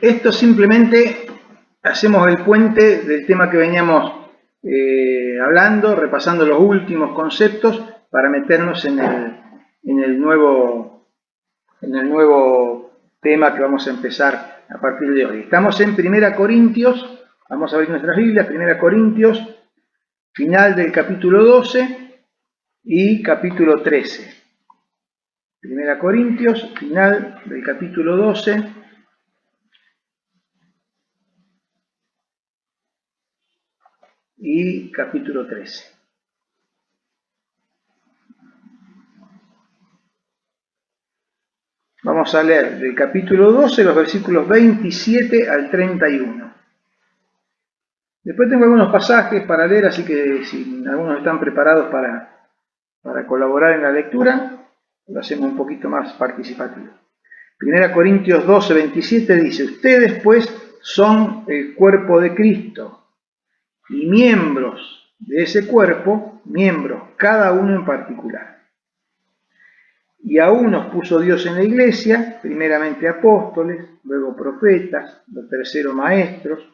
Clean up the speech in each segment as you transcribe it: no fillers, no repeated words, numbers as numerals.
Esto simplemente hacemos el puente del tema que veníamos hablando, repasando los últimos conceptos para meternos en el nuevo tema que vamos a empezar a partir de hoy. Estamos en 1 Corintios, vamos a abrir nuestras Biblias, 1 Corintios, final del capítulo 12 y capítulo 13. 1 Corintios, final del capítulo 12 y capítulo 13. Vamos a leer del capítulo 12 los versículos 27 al 31. Después tengo algunos pasajes para leer, así que si algunos están preparados para colaborar en la lectura, lo hacemos un poquito más participativo. 1 Corintios 12, 27 dice: ustedes pues son el cuerpo de Cristo y miembros de ese cuerpo, miembros cada uno en particular. Y a unos puso Dios en la iglesia, primeramente apóstoles, luego profetas, los terceros maestros,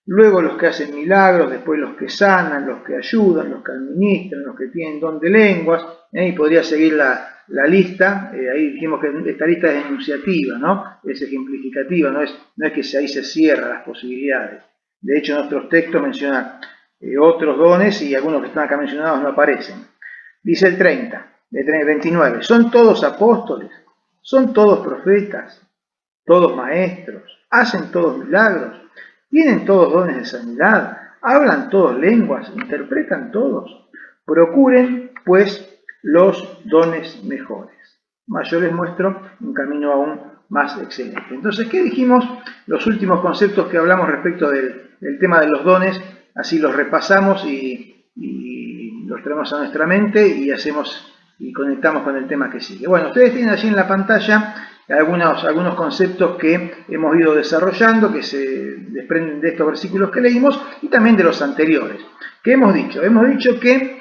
luego los que hacen milagros, después los que sanan, los que ayudan, los que administran, los que tienen don de lenguas, y podría seguir la lista. Ahí dijimos que esta lista es enunciativa, ¿no? Es ejemplificativa, no es que ahí se cierran las posibilidades. De hecho, nuestros textos mencionan otros dones y algunos que están acá mencionados no aparecen. Dice el 29, ¿son todos apóstoles? ¿Son todos profetas? ¿Todos maestros? ¿Hacen todos milagros? ¿Tienen todos dones de sanidad? ¿Hablan todos lenguas? ¿Interpretan todos? Procuren, pues, los dones mejores. Mas yo les muestro un camino aún más excelente. Entonces, ¿qué dijimos? Los últimos conceptos que hablamos respecto del tema de los dones, así los repasamos y los traemos a nuestra mente y conectamos con el tema que sigue. Bueno, ustedes tienen allí en la pantalla algunos conceptos que hemos ido desarrollando, que se desprenden de estos versículos que leímos y también de los anteriores. ¿Qué hemos dicho? Hemos dicho que,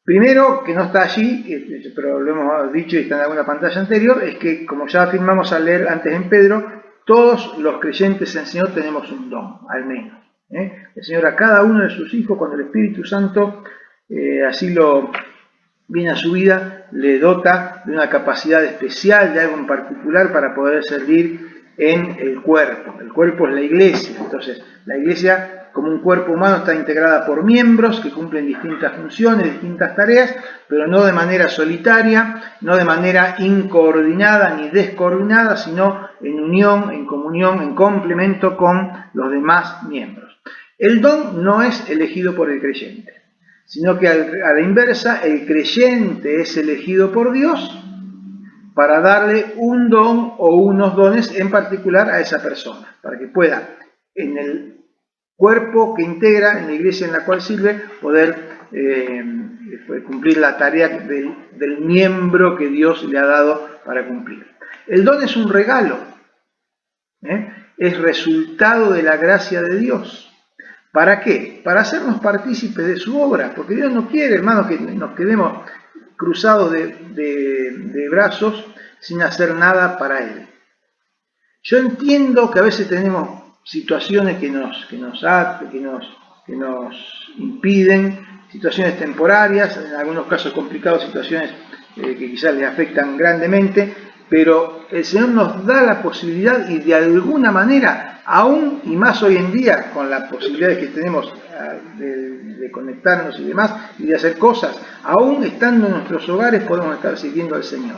primero, que no está allí, pero lo hemos dicho y está en alguna pantalla anterior, es que, como ya afirmamos al leer antes en Pedro, todos los creyentes en el Señor tenemos un don, al menos. El Señor a cada uno de sus hijos, cuando el Espíritu Santo así lo viene a su vida, le dota de una capacidad especial, de algo en particular para poder servir en el cuerpo. El cuerpo es la iglesia. Entonces, la iglesia como un cuerpo humano está integrada por miembros que cumplen distintas funciones, distintas tareas, pero no de manera solitaria, no de manera incoordinada ni descoordinada, sino en unión, en comunión, en complemento con los demás miembros. El don no es elegido por el creyente, sino que a la inversa, el creyente es elegido por Dios para darle un don o unos dones en particular a esa persona, para que pueda, en el cuerpo que integra, en la iglesia en la cual sirve, poder cumplir la tarea del miembro que Dios le ha dado para cumplir. El don es un regalo, es resultado de la gracia de Dios. ¿Para qué? Para hacernos partícipes de su obra, porque Dios no quiere, hermanos, que nos quedemos cruzados de brazos sin hacer nada para Él. Yo entiendo que a veces tenemos situaciones que nos impiden, situaciones temporarias, en algunos casos complicados, situaciones que quizás les afectan grandemente, pero el Señor nos da la posibilidad y de alguna manera, aún y más hoy en día, con las posibilidades que tenemos de conectarnos y demás, y de hacer cosas, aún estando en nuestros hogares podemos estar sirviendo al Señor.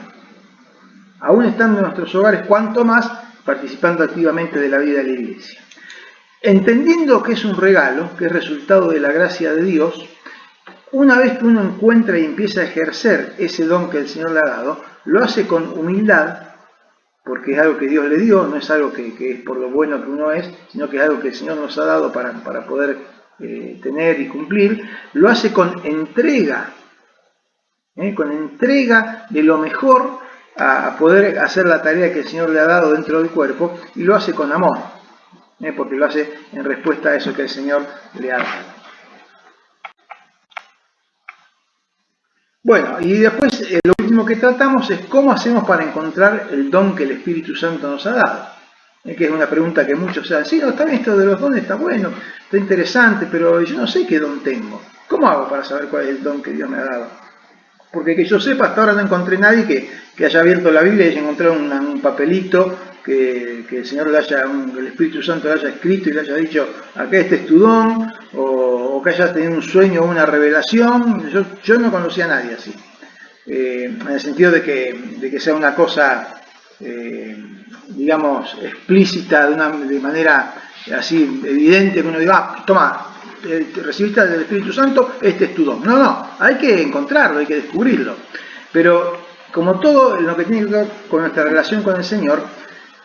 Aún estando en nuestros hogares, cuanto más participando activamente de la vida de la iglesia. Entendiendo que es un regalo, que es resultado de la gracia de Dios, una vez que uno encuentra y empieza a ejercer ese don que el Señor le ha dado, lo hace con humildad, porque es algo que Dios le dio, no es algo que es por lo bueno que uno es, sino que es algo que el Señor nos ha dado para poder tener y cumplir. Lo hace con entrega de lo mejor a poder hacer la tarea que el Señor le ha dado dentro del cuerpo, y lo hace con amor, porque lo hace en respuesta a eso que el Señor le ha dado. Bueno, y después lo último que tratamos es cómo hacemos para encontrar el don que el Espíritu Santo nos ha dado. Que es una pregunta que muchos hacen. Sí, no, está bien, esto de los dones está bueno, está interesante, pero yo no sé qué don tengo. ¿Cómo hago para saber cuál es el don que Dios me ha dado? Porque que yo sepa, hasta ahora no encontré nadie que haya abierto la Biblia y haya encontrado un papelito que el Señor el Espíritu Santo le haya escrito y le haya dicho, acá este es tu don, o que haya tenido un sueño o una revelación. Yo no conocía a nadie así. En el sentido de que sea una cosa, digamos, explícita, de manera así evidente, que uno diga, toma, recibiste del Espíritu Santo, este es tu don. No, hay que encontrarlo, hay que descubrirlo. Pero como todo lo que tiene que ver con nuestra relación con el Señor,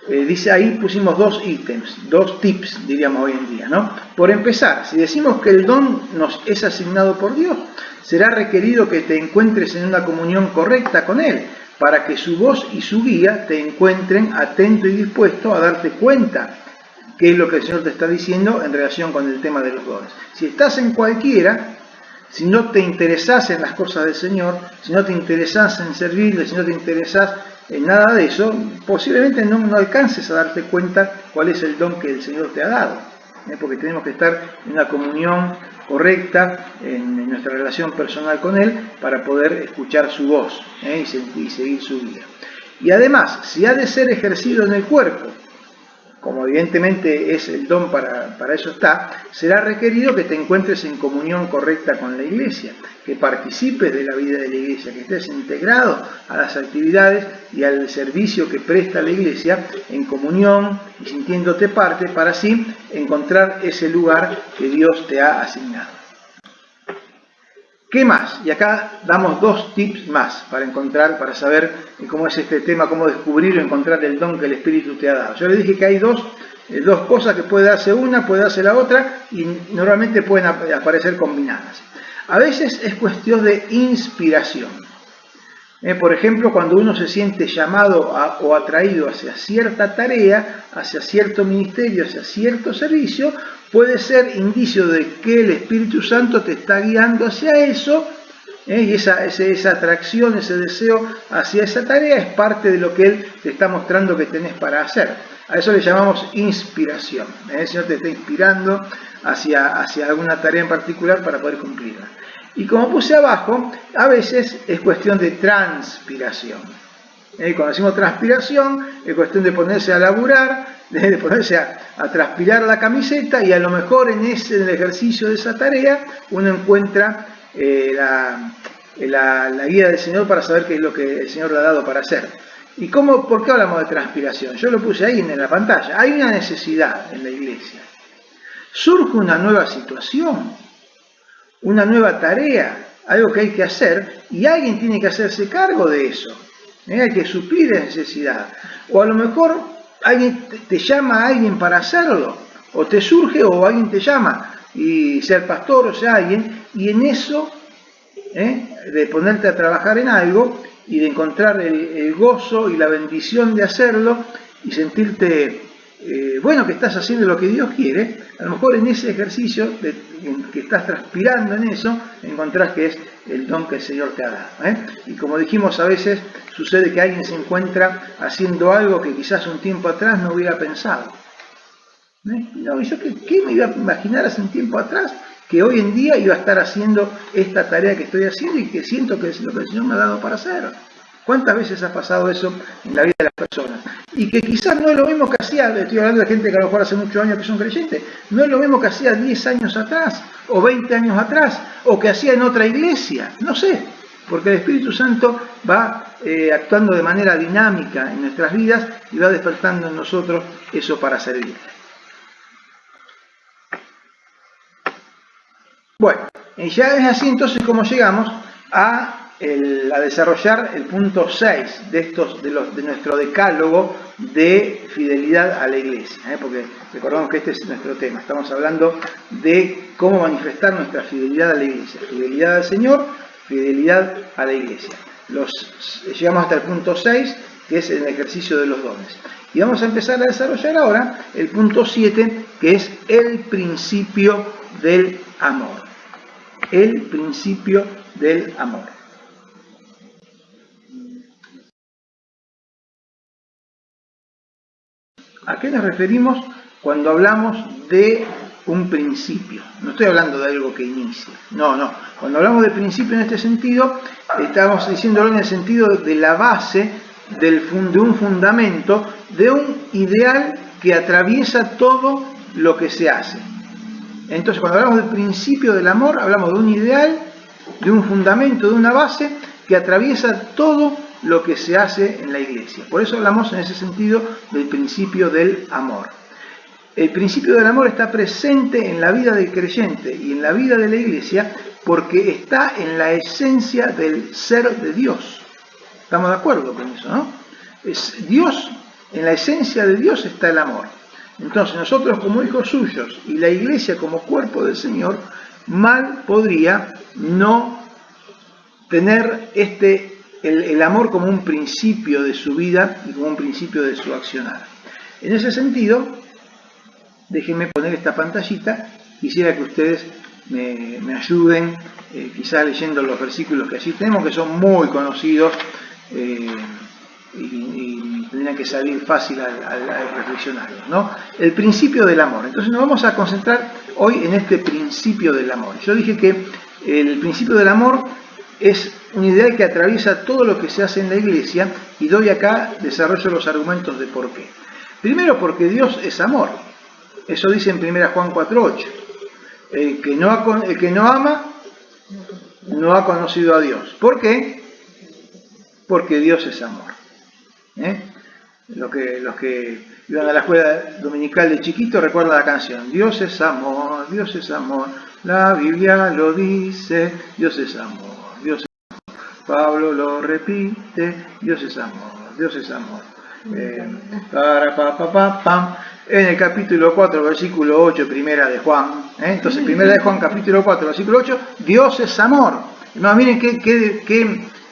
dice ahí, pusimos dos ítems, dos tips, diríamos hoy en día, ¿no? Por empezar, si decimos que el don nos es asignado por Dios, será requerido que te encuentres en una comunión correcta con Él, para que su voz y su guía te encuentren atento y dispuesto a darte cuenta qué es lo que el Señor te está diciendo en relación con el tema de los dones. Si estás en cualquiera, si no te interesás en las cosas del Señor, si no te interesás en servirle, si no te interesás en nada de eso, posiblemente no alcances a darte cuenta cuál es el don que el Señor te ha dado. Porque tenemos que estar en una comunión correcta en nuestra relación personal con Él para poder escuchar su voz y seguir su guía. Y además, si ha de ser ejercido en el cuerpo, como evidentemente es el don para eso está, será requerido que te encuentres en comunión correcta con la Iglesia, que participes de la vida de la Iglesia, que estés integrado a las actividades y al servicio que presta la Iglesia en comunión y sintiéndote parte para así encontrar ese lugar que Dios te ha asignado. ¿Qué más? Y acá damos dos tips más para saber cómo es este tema, cómo descubrir o encontrar el don que el Espíritu te ha dado. Yo le dije que hay dos cosas que puede darse una, puede darse la otra, y normalmente pueden aparecer combinadas. A veces es cuestión de inspiración. Por ejemplo, cuando uno se siente llamado o atraído hacia cierta tarea, hacia cierto ministerio, hacia cierto servicio, puede ser indicio de que el Espíritu Santo te está guiando hacia eso, y esa atracción, ese deseo hacia esa tarea es parte de lo que Él te está mostrando que tenés para hacer. A eso le llamamos inspiración. El Señor te está inspirando hacia alguna tarea en particular para poder cumplirla. Y como puse abajo, a veces es cuestión de transpiración. Cuando decimos transpiración, es cuestión de ponerse a laburar, de ponerse a transpirar la camiseta, y a lo mejor en el ejercicio de esa tarea uno encuentra la guía del Señor para saber qué es lo que el Señor le ha dado para hacer. ¿Y por qué hablamos de transpiración? Yo lo puse ahí en la pantalla. Hay una necesidad en la iglesia. Surge una nueva situación, una nueva tarea, algo que hay que hacer, y alguien tiene que hacerse cargo de eso. Hay que suplir esa necesidad. O a lo mejor alguien te llama a alguien para hacerlo, o te surge, o alguien te llama, y sea el pastor o sea alguien, y en eso, de ponerte a trabajar en algo, y de encontrar el gozo y la bendición de hacerlo, y sentirte bueno, que estás haciendo lo que Dios quiere, a lo mejor en ese ejercicio que estás transpirando en eso, encontrás que es el don que el Señor te ha dado. Y como dijimos, a veces sucede que alguien se encuentra haciendo algo que quizás un tiempo atrás no hubiera pensado. No, ¿yo qué me iba a imaginar hace un tiempo atrás? Que hoy en día iba a estar haciendo esta tarea que estoy haciendo y que siento que es lo que el Señor me ha dado para hacer. ¿Cuántas veces ha pasado eso en la vida de las personas? Y que quizás no es lo mismo que hacía, estoy hablando de gente que a lo mejor hace muchos años que son creyentes, no es lo mismo que hacía 10 años atrás, o 20 años atrás, o que hacía en otra iglesia, no sé, porque el Espíritu Santo va actuando de manera dinámica en nuestras vidas y va despertando en nosotros eso para servir. Bueno, ya es así entonces como llegamos a desarrollar el punto 6 de nuestro decálogo de fidelidad a la iglesia, porque recordamos que este es nuestro tema, estamos hablando de cómo manifestar nuestra fidelidad a la iglesia, fidelidad al Señor, fidelidad a la iglesia. Llegamos hasta el punto 6, que es el ejercicio de los dones. Y vamos a empezar a desarrollar ahora el punto 7, que es el principio del amor. El principio del amor. ¿A qué nos referimos cuando hablamos de un principio? No estoy hablando de algo que inicie. No. Cuando hablamos de principio en este sentido, estamos diciéndolo en el sentido de la base, de un fundamento, de un ideal que atraviesa todo lo que se hace. Entonces, cuando hablamos del principio del amor, hablamos de un ideal, de un fundamento, de una base que atraviesa todo lo que se hace en la iglesia. Por eso hablamos en ese sentido del principio del amor. El principio del amor está presente en la vida del creyente y en la vida de la iglesia porque está en la esencia del ser de Dios. ¿Estamos de acuerdo con eso, no? Es Dios, en la esencia de Dios está el amor. Entonces nosotros como hijos suyos y la iglesia como cuerpo del Señor, mal podría no tener el amor como un principio de su vida y como un principio de su accionar. En ese sentido, déjenme poner esta pantallita, quisiera que ustedes me ayuden, quizás leyendo los versículos que allí tenemos, que son muy conocidos y tendrían que salir fácil al reflexionarlos, ¿no? El principio del amor. Entonces nos vamos a concentrar hoy en este principio del amor. Yo dije que el principio del amor es un ideal que atraviesa todo lo que se hace en la iglesia y doy acá, desarrollo los argumentos de por qué. Primero porque Dios es amor. Eso dice en 1 Juan 4:8. El que no ama no ha conocido a Dios. ¿Por qué? Porque Dios es amor. Los que iban a la escuela dominical de chiquito recuerdan la canción. Dios es amor, la Biblia lo dice, Dios es amor, Dios es amor. Pablo lo repite, Dios es amor, Dios es amor. En el capítulo 4, versículo 8, primera de Juan. Entonces, primera de Juan, capítulo 4, versículo 8, Dios es amor. No, miren que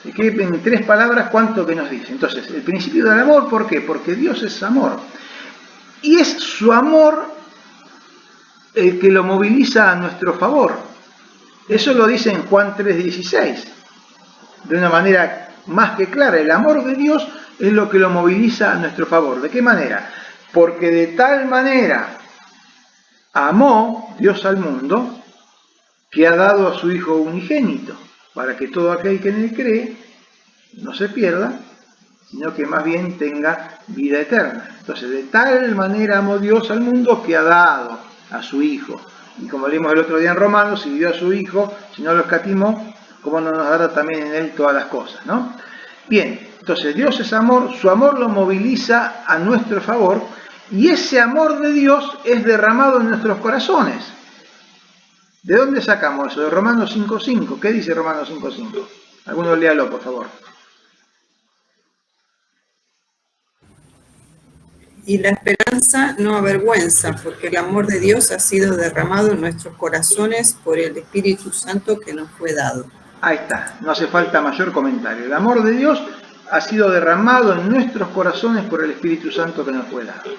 en 3 palabras cuánto que nos dice. Entonces, el principio del amor, ¿por qué? Porque Dios es amor. Y es su amor el que lo moviliza a nuestro favor. Eso lo dice en Juan 3:16. De una manera más que clara, el amor de Dios es lo que lo moviliza a nuestro favor. ¿De qué manera? Porque de tal manera amó Dios al mundo que ha dado a su Hijo unigénito, para que todo aquel que en él cree no se pierda, sino que más bien tenga vida eterna. Entonces, de tal manera amó Dios al mundo que ha dado a su Hijo. Y como leímos el otro día en Romanos, si dio a su Hijo, si no lo escatimó, ¿cómo no nos dará también en él todas las cosas, ¿no? Bien, entonces Dios es amor, su amor lo moviliza a nuestro favor, y ese amor de Dios es derramado en nuestros corazones. ¿De dónde sacamos eso? De Romanos 5:5. ¿Qué dice Romanos 5:5? Alguno léalo, por favor. Y la esperanza no avergüenza, porque el amor de Dios ha sido derramado en nuestros corazones por el Espíritu Santo que nos fue dado. Ahí está, no hace falta mayor comentario. El amor de Dios ha sido derramado en nuestros corazones por el Espíritu Santo que nos fue dado.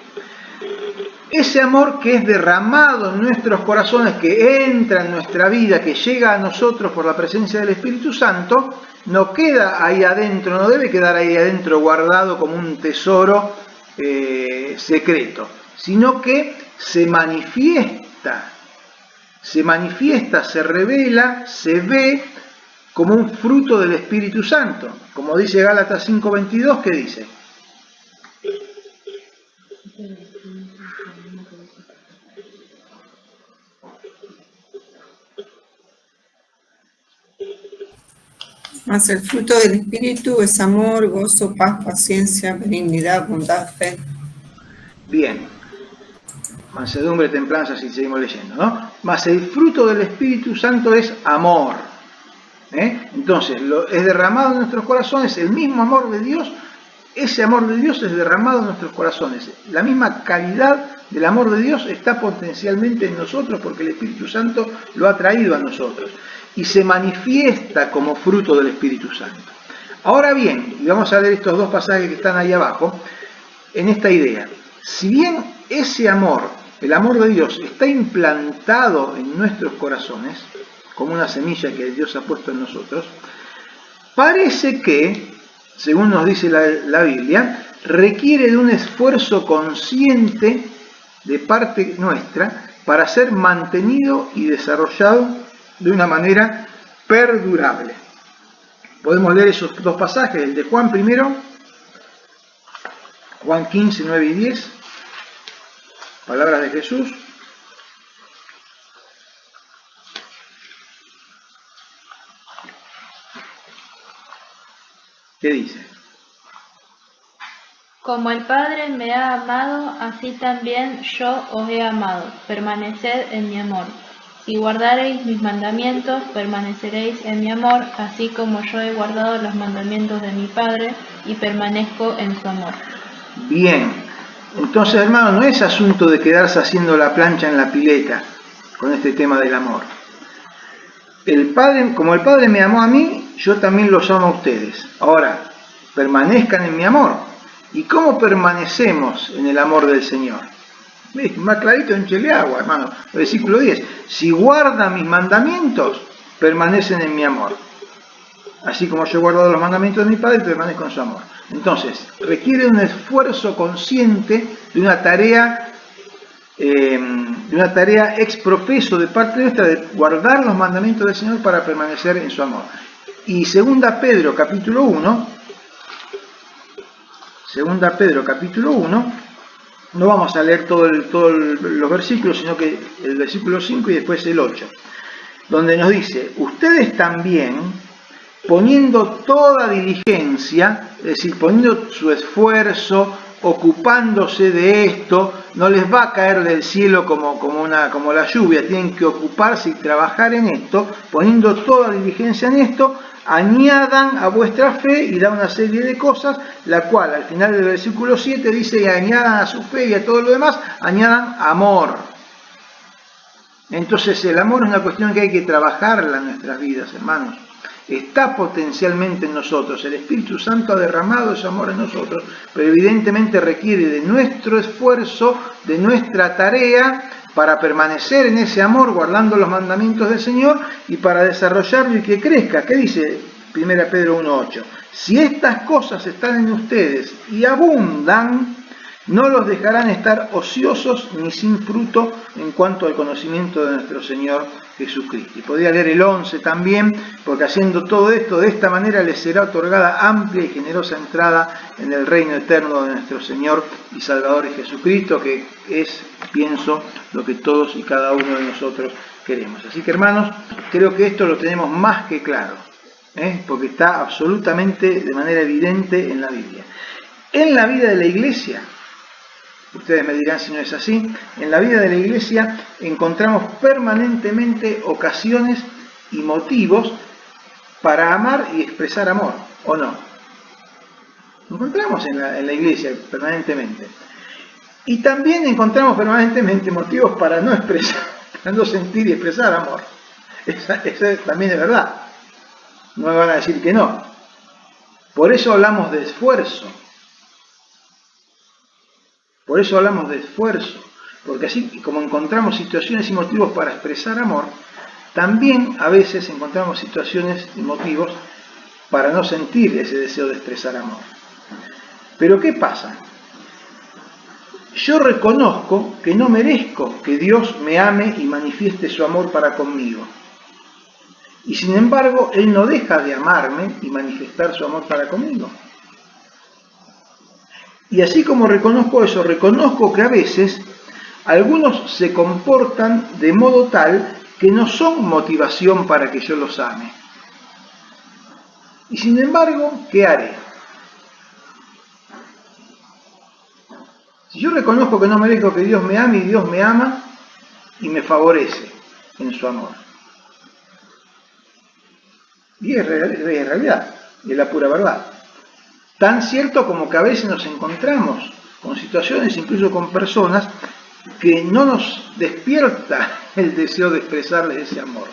Ese amor que es derramado en nuestros corazones, que entra en nuestra vida, que llega a nosotros por la presencia del Espíritu Santo, no queda ahí adentro, no debe quedar ahí adentro guardado como un tesoro secreto, sino que se manifiesta, se revela, se ve como un fruto del Espíritu Santo. Como dice Gálatas 5:22, ¿qué dice? Mas el fruto del Espíritu es amor, gozo, paz, paciencia, benignidad, bondad, fe. Bien. Mansedumbre, templanza, si seguimos leyendo, ¿no? Mas el fruto del Espíritu Santo es amor. Entonces, es derramado en nuestros corazones el mismo amor de Dios. Ese amor de Dios es derramado en nuestros corazones. La misma calidad del amor de Dios está potencialmente en nosotros porque el Espíritu Santo lo ha traído a nosotros. Y se manifiesta como fruto del Espíritu Santo. Ahora bien, y vamos a leer estos 2 pasajes que están ahí abajo, en esta idea. Si bien ese amor, el amor de Dios, está implantado en nuestros corazones, como una semilla que Dios ha puesto en nosotros, parece que, según nos dice la Biblia, requiere de un esfuerzo consciente de parte nuestra para ser mantenido y desarrollado de una manera perdurable. Podemos leer esos dos pasajes, el de Juan primero, Juan 15, 9 y 10, palabras de Jesús. ¿Qué dice? Como el Padre me ha amado, así también yo os he amado. Permaneced en mi amor. Si guardareis mis mandamientos, permaneceréis en mi amor, así como yo he guardado los mandamientos de mi Padre y permanezco en su amor. Bien, entonces hermano, no es asunto de quedarse haciendo la plancha en la pileta con este tema del amor. Como el Padre me amó a mí, yo también los amo a ustedes. Ahora, permanezcan en mi amor. ¿Y cómo permanecemos en el amor del Señor? Más clarito en Cheleagua, hermano. Versículo 10. Si guardan mis mandamientos, permanecen en mi amor. Así como yo he guardado los mandamientos de mi Padre, permanezco en su amor. Entonces, requiere un esfuerzo consciente de una tarea ex profeso de parte nuestra de guardar los mandamientos del Señor para permanecer en su amor. Y 2 Pedro capítulo 1, no vamos a leer todos los versículos, sino que el versículo 5 y después el 8, donde nos dice, ustedes también, poniendo toda diligencia, es decir, poniendo su esfuerzo, ocupándose de esto, no les va a caer del cielo como la lluvia, tienen que ocuparse y trabajar en esto, poniendo toda diligencia en esto, añadan a vuestra fe, y da una serie de cosas, la cual al final del versículo 7 dice, y añadan a su fe y a todo lo demás, añadan amor. Entonces el amor es una cuestión que hay que trabajarla en nuestras vidas, hermanos. Está potencialmente en nosotros, el Espíritu Santo ha derramado ese amor en nosotros, pero evidentemente requiere de nuestro esfuerzo, de nuestra tarea, para permanecer en ese amor, guardando los mandamientos del Señor, y para desarrollarlo y que crezca. ¿Qué dice 1 Pedro 1:8? Si estas cosas están en ustedes y abundan, no los dejarán estar ociosos ni sin fruto en cuanto al conocimiento de nuestro Señor Jesucristo. Y podría leer el 11 también, porque haciendo todo esto, de esta manera les será otorgada amplia y generosa entrada en el reino eterno de nuestro Señor y Salvador Jesucristo, que es, pienso, lo que todos y cada uno de nosotros queremos. Así que, hermanos, creo que esto lo tenemos más que claro, porque está absolutamente de manera evidente en la Biblia. En la vida de la Iglesia, ustedes me dirán si no es así, en la vida de la Iglesia encontramos permanentemente ocasiones y motivos para amar y expresar amor, ¿o no? Lo encontramos en la Iglesia permanentemente. Y también encontramos permanentemente motivos para no expresar, para no sentir y expresar amor. Esa también es verdad. No me van a decir que no. Por eso hablamos de esfuerzo. Por eso hablamos de esfuerzo, porque así como encontramos situaciones y motivos para expresar amor, también a veces encontramos situaciones y motivos para no sentir ese deseo de expresar amor. Pero ¿qué pasa? Yo reconozco que no merezco que Dios me ame y manifieste su amor para conmigo. Y sin embargo, Él no deja de amarme y manifestar su amor para conmigo. Y así como reconozco eso, reconozco que a veces algunos se comportan de modo tal que no son motivación para que yo los ame. Y sin embargo, ¿qué haré? Si yo reconozco que no merezco que Dios me ame y Dios me ama y me favorece en su amor. Y es realidad, es la pura verdad. Tan cierto como que a veces nos encontramos con situaciones, incluso con personas, que no nos despierta el deseo de expresarles ese amor.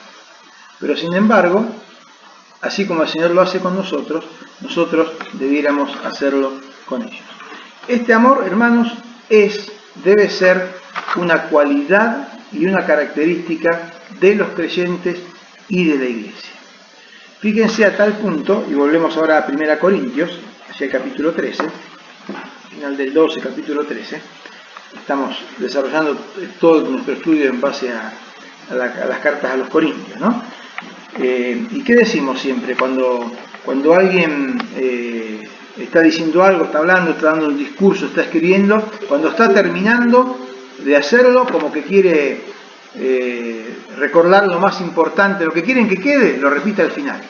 Pero sin embargo, así como el Señor lo hace con nosotros debiéramos hacerlo con ellos. Este amor, hermanos, debe ser una cualidad y una característica de los creyentes y de la Iglesia. Fíjense a tal punto, y volvemos ahora a 1 Corintios, hacia el capítulo 13, final del 12, capítulo 13. Estamos desarrollando todo nuestro estudio en base a las cartas a los Corintios, ¿no? ¿Y qué decimos siempre cuando alguien está diciendo algo, está hablando, está dando un discurso, está escribiendo? Cuando está terminando de hacerlo, como que quiere recordar lo más importante, lo que quieren que quede, lo repite al final,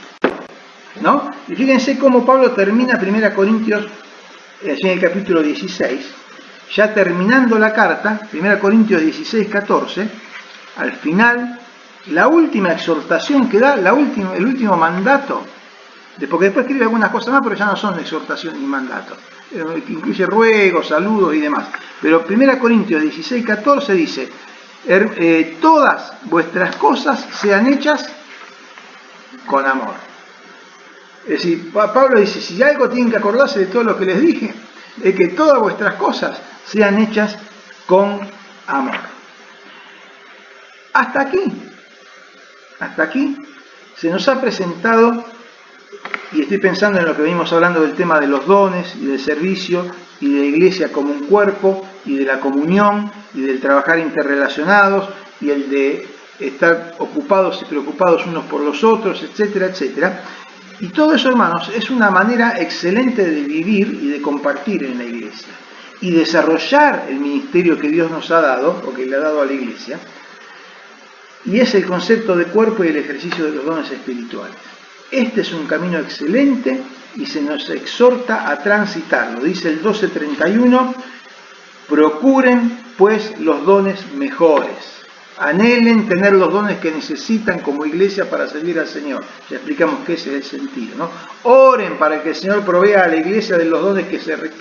¿no? Y fíjense cómo Pablo termina 1 Corintios, en el capítulo 16, ya terminando la carta, 1 Corintios 16, 14, al final, la última exhortación que da, el último mandato, porque después escribe algunas cosas más, pero ya no son exhortaciones ni mandatos, incluye ruegos, saludos y demás. Pero 1 Corintios 16, 14 dice, todas vuestras cosas sean hechas con amor. Es decir, Pablo dice, si algo tienen que acordarse de todo lo que les dije, es que todas vuestras cosas sean hechas con amor. Hasta aquí se nos ha presentado, y estoy pensando en lo que venimos hablando del tema de los dones y del servicio y de la iglesia como un cuerpo y de la comunión y del trabajar interrelacionados y el de estar ocupados y preocupados unos por los otros, etcétera, etcétera. Y todo eso, hermanos, es una manera excelente de vivir y de compartir en la iglesia y desarrollar el ministerio que Dios nos ha dado o que le ha dado a la iglesia. Y es el concepto de cuerpo y el ejercicio de los dones espirituales. Este es un camino excelente y se nos exhorta a transitarlo. Dice el 12:31, procuren pues los dones mejores. Anhelen tener los dones que necesitan como iglesia para servir al Señor. Ya explicamos que ese es el sentido, ¿no? Oren para que el Señor provea a la iglesia de los dones que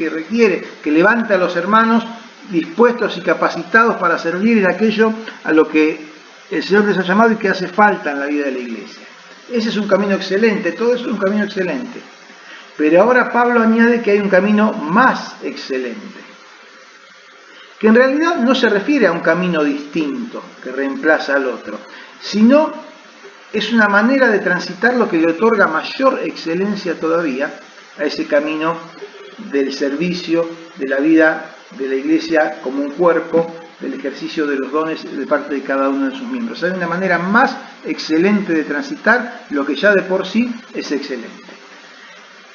requiere, que levante a los hermanos dispuestos y capacitados para servir en aquello a lo que el Señor les ha llamado y que hace falta en la vida de la iglesia. Ese es un camino excelente, todo eso es un camino excelente. Pero ahora Pablo añade que hay un camino más excelente, que en realidad no se refiere a un camino distinto que reemplaza al otro, sino es una manera de transitar lo que le otorga mayor excelencia todavía a ese camino del servicio, de la vida de la iglesia como un cuerpo, del ejercicio de los dones de parte de cada uno de sus miembros. Hay una manera más excelente de transitar lo que ya de por sí es excelente.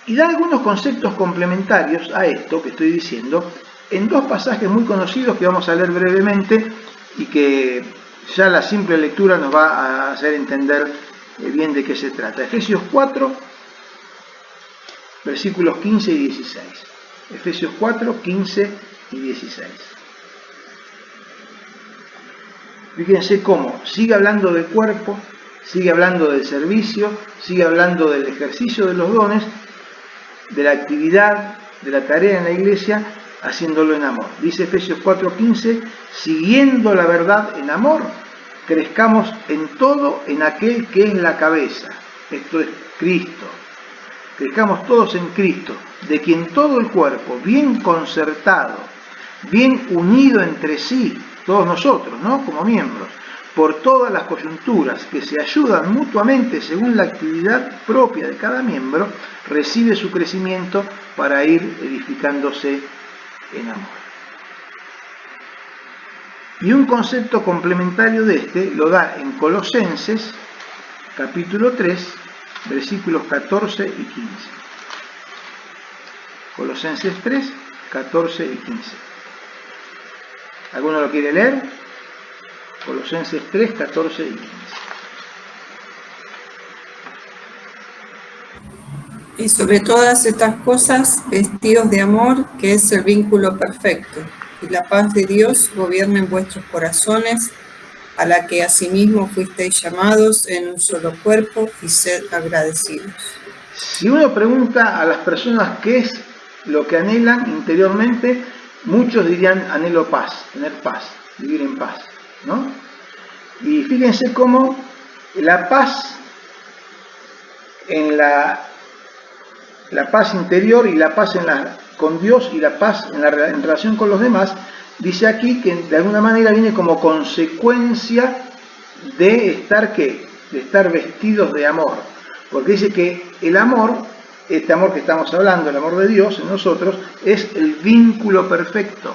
Y da algunos conceptos complementarios a esto que estoy diciendo en dos pasajes muy conocidos que vamos a leer brevemente y que ya la simple lectura nos va a hacer entender bien de qué se trata. Efesios 4, versículos 15 y 16. Efesios 4, 15 y 16. Fíjense cómo sigue hablando del cuerpo, sigue hablando del servicio, sigue hablando del ejercicio de los dones, de la actividad, de la tarea en la iglesia, haciéndolo en amor. Dice Efesios 4:15, siguiendo la verdad en amor, crezcamos en todo en aquel que es la cabeza. Esto es Cristo. Crezcamos todos en Cristo, de quien todo el cuerpo, bien concertado, bien unido entre sí, todos nosotros, ¿no? Como miembros, por todas las coyunturas que se ayudan mutuamente según la actividad propia de cada miembro, recibe su crecimiento para ir edificándose en amor. Y un concepto complementario de este lo da en Colosenses, capítulo 3, versículos 14 y 15. Colosenses 3, 14 y 15. ¿Alguno lo quiere leer? Colosenses 3, 14 y 15. Y sobre todas estas cosas, vestidos de amor, que es el vínculo perfecto, y la paz de Dios gobierna en vuestros corazones, a la que asimismo fuisteis llamados en un solo cuerpo, y sed agradecidos. Si uno pregunta a las personas qué es lo que anhelan interiormente, muchos dirían anhelo paz, tener paz, vivir en paz, ¿no? Y fíjense cómo la paz en la paz interior y la paz con Dios y la paz en relación con los demás, dice aquí que de alguna manera viene como consecuencia de estar ¿qué? De estar vestidos de amor. Porque dice que el amor Este amor que estamos hablando, el amor de Dios en nosotros, es el vínculo perfecto.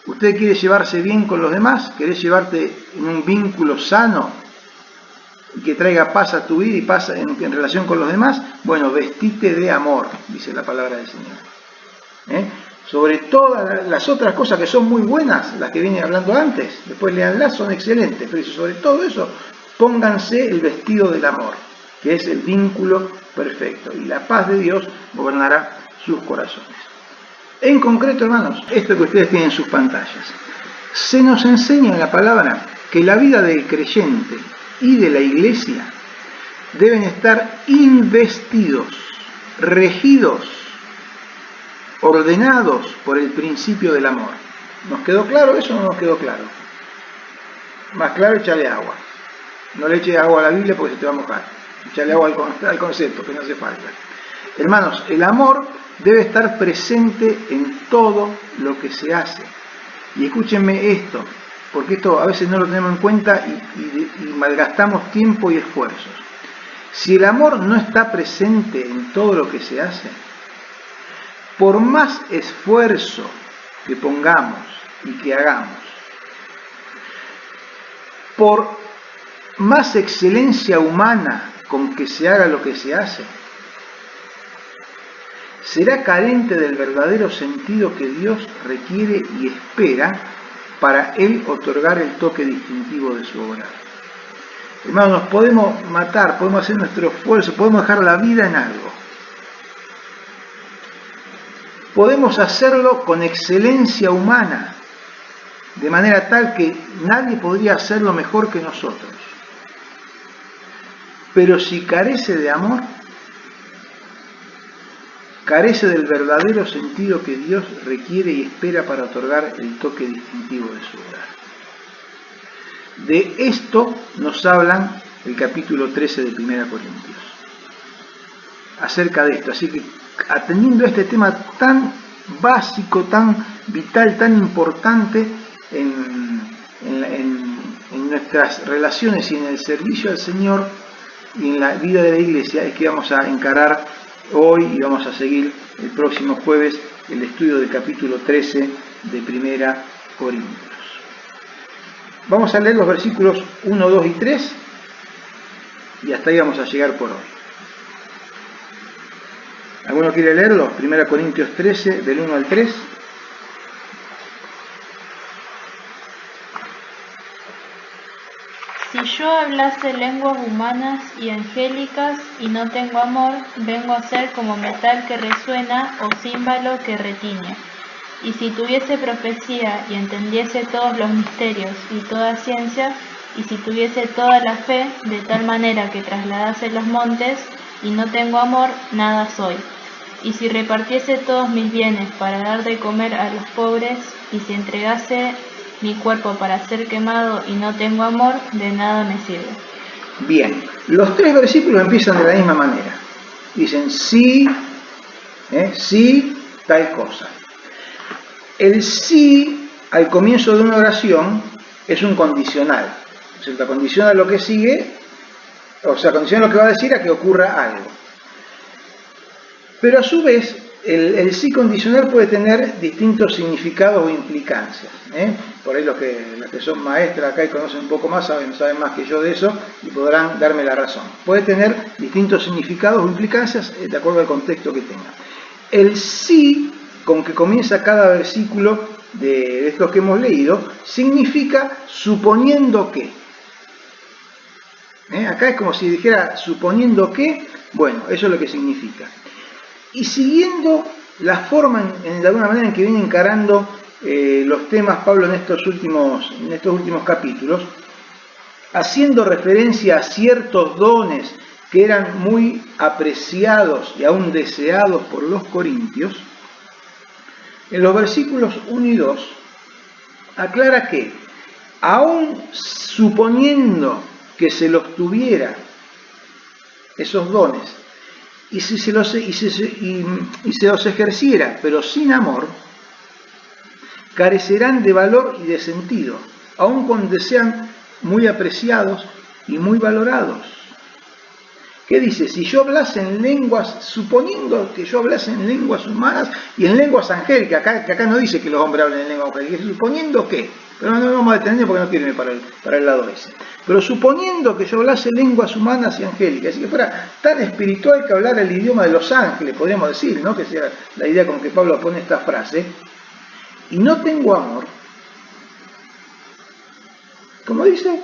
¿Usted quiere llevarse bien con los demás? ¿Querés llevarte en un vínculo sano y que traiga paz a tu vida y paz en relación con los demás? Bueno, vestite de amor, dice la palabra del Señor. Sobre todas las otras cosas que son muy buenas, las que viene hablando antes, después leanlas, son excelentes, pero sobre todo eso, pónganse el vestido del amor, que es el vínculo perfecto, y la paz de Dios gobernará sus corazones. En concreto, hermanos, esto que ustedes tienen en sus pantallas, se nos enseña en la palabra que la vida del creyente y de la iglesia deben estar investidos, regidos, ordenados por el principio del amor. ¿Nos quedó claro eso o no nos quedó claro? Más claro, échale agua. No le eches agua a la Biblia porque se te va a mojar. Échale agua al concepto, que no hace falta. Hermanos, el amor debe estar presente en todo lo que se hace. Y escúchenme esto, porque esto a veces no lo tenemos en cuenta y malgastamos tiempo y esfuerzos. Si el amor no está presente en todo lo que se hace, por más esfuerzo que pongamos y que hagamos, por más excelencia humana con que se haga lo que se hace, será carente del verdadero sentido que Dios requiere y espera para Él otorgar el toque distintivo de su obra. Hermanos, nos podemos matar, podemos hacer nuestro esfuerzo, podemos dejar la vida en algo. Podemos hacerlo con excelencia humana, de manera tal que nadie podría hacerlo mejor que nosotros. Pero si carece de amor, carece del verdadero sentido que Dios requiere y espera para otorgar el toque distintivo de su obra. De esto nos hablan el capítulo 13 de 1 Corintios. Acerca de esto. Así que, atendiendo a este tema tan básico, tan vital, tan importante en nuestras relaciones y en el servicio al Señor y en la vida de la iglesia, es que vamos a encarar hoy y vamos a seguir el próximo jueves el estudio del capítulo 13 de 1 Corintios. Vamos a leer los versículos 1, 2 y 3 y hasta ahí vamos a llegar por hoy. ¿Alguno quiere leerlo? 1 Corintios 13, del 1 al 3. Si yo hablase lenguas humanas y angélicas y no tengo amor, vengo a ser como metal que resuena o címbalo que retiñe. Y si tuviese profecía y entendiese todos los misterios y toda ciencia, y si tuviese toda la fe de tal manera que trasladase los montes, y no tengo amor, nada soy. Y si repartiese todos mis bienes para dar de comer a los pobres, y si entregase mi cuerpo para ser quemado y no tengo amor, de nada me sirve. Bien, los tres versículos empiezan de la misma manera. Dicen sí, sí, tal cosa. El sí al comienzo de una oración es un condicional. O sea, condiciona lo que sigue, o sea, condiciona lo que va a decir a que ocurra algo. Pero a su vez, el sí condicional puede tener distintos significados o implicancias. Por ahí los que son maestras acá y conocen un poco más, saben más que yo de eso y podrán darme la razón. Puede tener distintos significados o implicancias de acuerdo al contexto que tenga. El sí con que comienza cada versículo de estos que hemos leído significa suponiendo que. Acá es como si dijera suponiendo que, bueno, eso es lo que significa. Y siguiendo la forma, de alguna manera, en que viene encarando los temas Pablo en estos últimos capítulos, haciendo referencia a ciertos dones que eran muy apreciados y aún deseados por los corintios, en los versículos 1 y 2 aclara que, aún suponiendo que se los tuviera esos dones, y se los ejerciera, pero sin amor, carecerán de valor y de sentido, aun cuando sean muy apreciados y muy valorados. ¿Qué dice? Si yo hablase en lenguas, suponiendo que yo hablase en lenguas humanas y en lenguas angélicas, que acá no dice que los hombres hablen en lenguas angélicas, suponiendo que, pero no nos vamos a detener porque no quiero ir para el lado ese, pero suponiendo que yo hablase lenguas humanas y angélicas, y que fuera tan espiritual que hablara el idioma de los ángeles, podríamos decir, ¿no? Que sea la idea con que Pablo pone esta frase, y no tengo amor, como dice,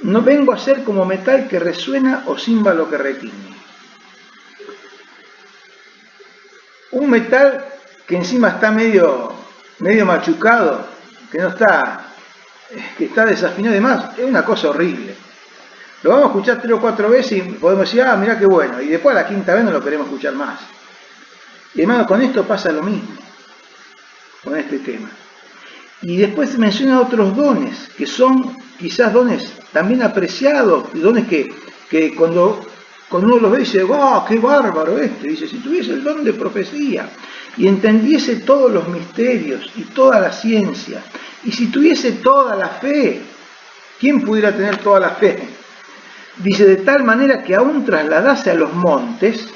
no vengo a ser como metal que resuena o címbalo que retiñe. Un metal que encima está medio machucado, que está desafinado y demás, es una cosa horrible. Lo vamos a escuchar 3 o 4 veces y podemos decir, ah, mirá qué bueno, y después a la quinta vez no lo queremos escuchar más. Y hermano, con esto pasa lo mismo, con este tema. Y después menciona otros dones, que son quizás dones también apreciados, dones que cuando uno los ve dice, ¡wow, qué bárbaro esto! Y dice, si tuviese el don de profecía y entendiese todos los misterios y toda la ciencia, y si tuviese toda la fe, ¿quién pudiera tener toda la fe? Dice, de tal manera que aún trasladase a los montes.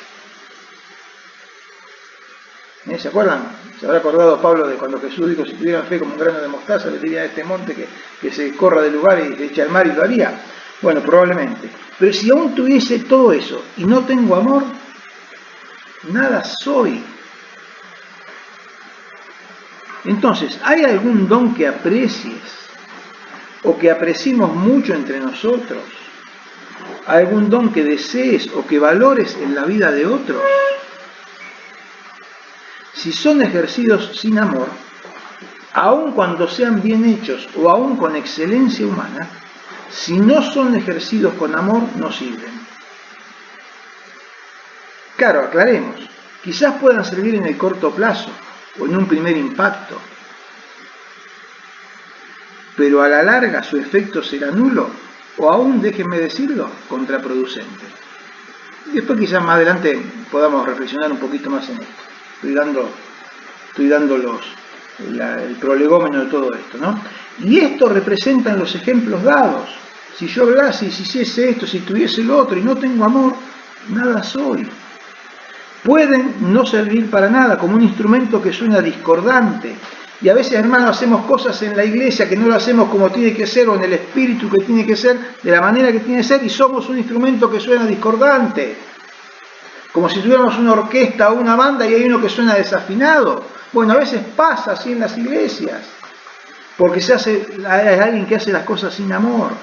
¿Se acuerdan? Se habrá acordado Pablo de cuando Jesús dijo, si tuvieran fe como un grano de mostaza, le diría a este monte que se corra del lugar y se eche al mar y lo haría. Bueno, probablemente. Pero si aún tuviese todo eso y no tengo amor, nada soy. Entonces, ¿hay algún don que aprecies o que apreciemos mucho entre nosotros? ¿Algún don que desees o que valores en la vida de otros? Si son ejercidos sin amor, aun cuando sean bien hechos o aun con excelencia humana, si no son ejercidos con amor, no sirven. Claro, aclaremos, quizás puedan servir en el corto plazo o en un primer impacto, pero a la larga su efecto será nulo o aún, déjenme decirlo, contraproducente. Y después quizás más adelante podamos reflexionar un poquito más en esto. Estoy dando el prolegómeno de todo esto, ¿no? Y esto representan los ejemplos dados. Si yo hablase y si hiciese esto, si tuviese lo otro y no tengo amor, nada soy. Pueden no servir para nada, como un instrumento que suena discordante. Y a veces, hermanos, hacemos cosas en la iglesia que no lo hacemos como tiene que ser o en el espíritu que tiene que ser, de la manera que tiene que ser, y somos un instrumento que suena discordante. Como si tuviéramos una orquesta o una banda y hay uno que suena desafinado. Bueno, a veces pasa así en las iglesias, porque hay alguien que hace las cosas sin amor.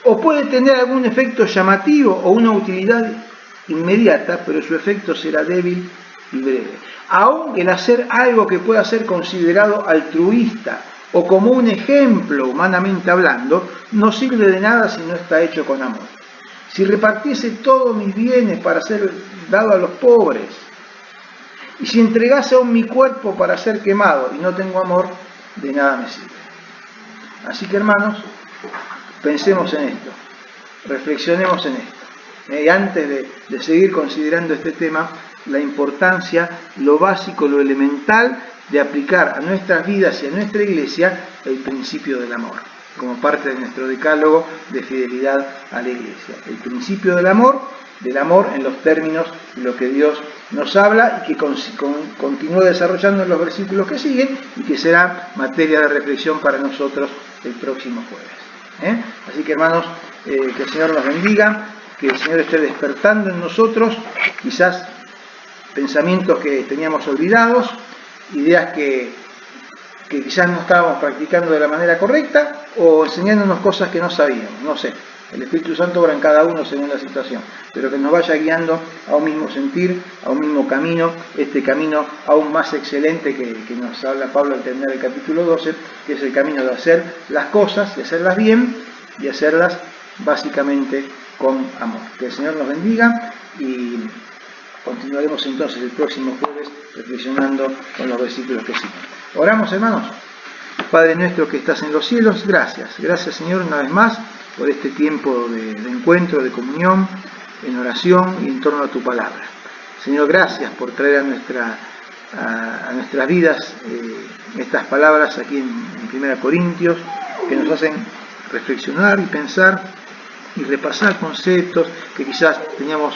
O puede tener algún efecto llamativo o una utilidad inmediata, pero su efecto será débil y breve. Aún el hacer algo que pueda ser considerado altruista o como un ejemplo humanamente hablando, no sirve de nada si no está hecho con amor. Si repartiese todos mis bienes para ser dado a los pobres, y si entregase aún mi cuerpo para ser quemado y no tengo amor, de nada me sirve. Así que, hermanos, pensemos en esto, reflexionemos en esto. Y antes de seguir considerando este tema, la importancia, lo básico, lo elemental de aplicar a nuestras vidas y a nuestra iglesia el principio del amor, como parte de nuestro decálogo de fidelidad a la iglesia. El principio del amor en los términos de lo que Dios nos habla y que continúa desarrollando en los versículos que siguen y que será materia de reflexión para nosotros el próximo jueves. Así que, hermanos, que el Señor nos bendiga, que el Señor esté despertando en nosotros quizás pensamientos que teníamos olvidados, ideas que quizás no estábamos practicando de la manera correcta o enseñándonos cosas que no sabíamos, no sé. El Espíritu Santo obra en cada uno según la situación, pero que nos vaya guiando a un mismo sentir, a un mismo camino, este camino aún más excelente que nos habla Pablo al terminar el capítulo 12, que es el camino de hacer las cosas, de hacerlas bien y hacerlas básicamente con amor. Que el Señor nos bendiga y continuaremos entonces el próximo jueves reflexionando con los versículos que siguen. Oramos, hermanos. Padre nuestro que estás en los cielos, gracias. Gracias, Señor, una vez más por este tiempo de encuentro, de comunión, en oración y en torno a tu palabra. Señor, gracias por traer a nuestras vidas estas palabras aquí en 1 Corintios, que nos hacen reflexionar y pensar y repasar conceptos que quizás teníamos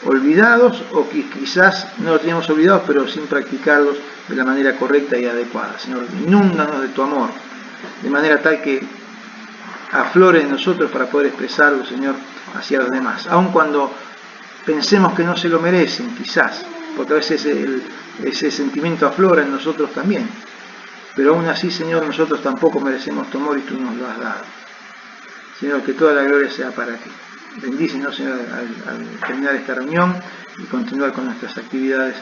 olvidados o que quizás no los teníamos olvidados, pero sin practicarlos de la manera correcta y adecuada. Señor, inúndanos de tu amor, de manera tal que aflore en nosotros para poder expresarlo, Señor, hacia los demás. Aun cuando pensemos que no se lo merecen, quizás, porque a veces ese sentimiento aflora en nosotros también. Pero aún así, Señor, nosotros tampoco merecemos tu amor y tú nos lo has dado. Señor, que toda la gloria sea para ti. Bendícenos, Señor, al terminar esta reunión y continuar con nuestras actividades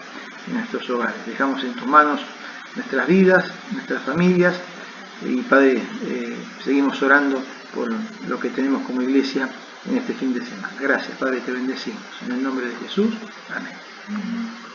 en nuestros hogares. Dejamos en tus manos nuestras vidas, nuestras familias y, Padre, seguimos orando por lo que tenemos como iglesia en este fin de semana. Gracias, Padre, te bendecimos. En el nombre de Jesús. Amén.